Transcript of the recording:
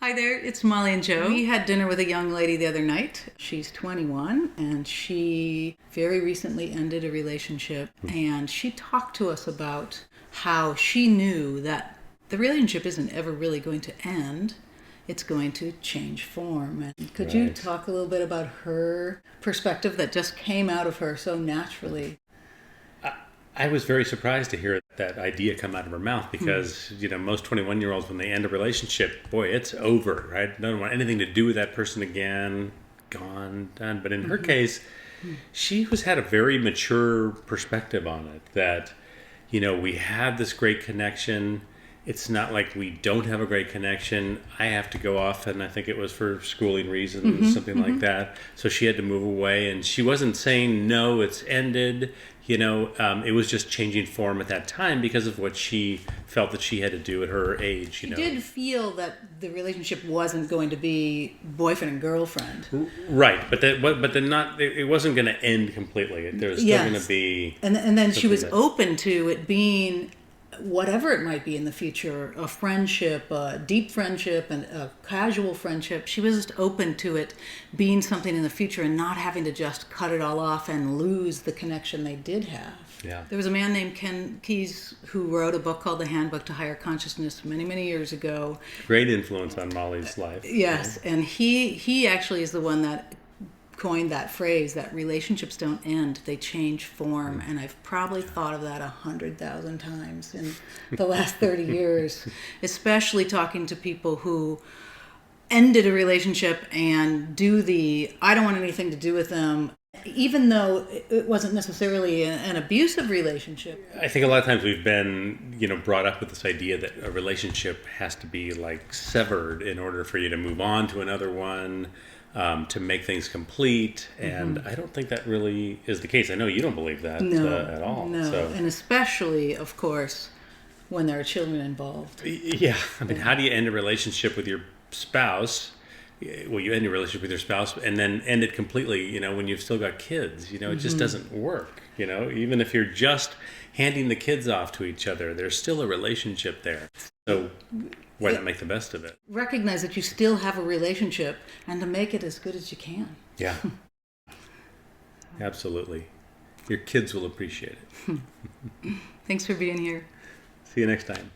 Hi there, it's Molly and Joe. We had dinner with a young lady the other night. She's 21 and she very recently ended a relationship, and she talked to us about how she knew that the relationship isn't ever really going to end. It's going to change form. And could you talk a little bit about her perspective that just came out of her so naturally? I was very surprised to hear that idea come out of her mouth because, most 21-year-olds, when they end a relationship, boy, it's over, right? Don't want anything to do with that person again, gone, done. But in her case, she had a very mature perspective on it that, we have this great connection. It's not like we don't have a great connection. I have to go off, and I think it was for schooling reasons, something like that. So she had to move away, and she wasn't saying, no, it's ended. It was just changing form at that time because of what she felt that she had to do at her age. She did feel that the relationship wasn't going to be boyfriend and girlfriend. Right, but then not. It wasn't going to end completely. There was still going to be. And then she was open to it being whatever it might be in the future, a friendship, a deep friendship, and a casual friendship. She was just open to it being something in the future and not having to just cut it all off and lose the connection they did have. Yeah. There was a man named Ken Keyes who wrote a book called The Handbook to Higher Consciousness many, many years ago. Great influence on Molly's life. Yes, and he actually is the one that coined that phrase that relationships don't end, they change form. And I've probably thought of that 100,000 times in the last 30 years, especially talking to people who ended a relationship and I don't want anything to do with them, even though it wasn't necessarily an abusive relationship. I think a lot of times we've been, brought up with this idea that a relationship has to be like severed in order for you to move on to another one. To make things complete, and I don't think that really is the case. I know you don't believe that at all. No, so. And especially, of course, when there are children involved. Yeah, I mean, how do you end a relationship with your spouse? Well, you end your relationship with your spouse and then end it completely, when you've still got kids. It just doesn't work, Even if you're just handing the kids off to each other, there's still a relationship there. So why not make the best of it? Recognize that you still have a relationship and to make it as good as you can. Yeah, absolutely. Your kids will appreciate it. Thanks for being here. See you next time.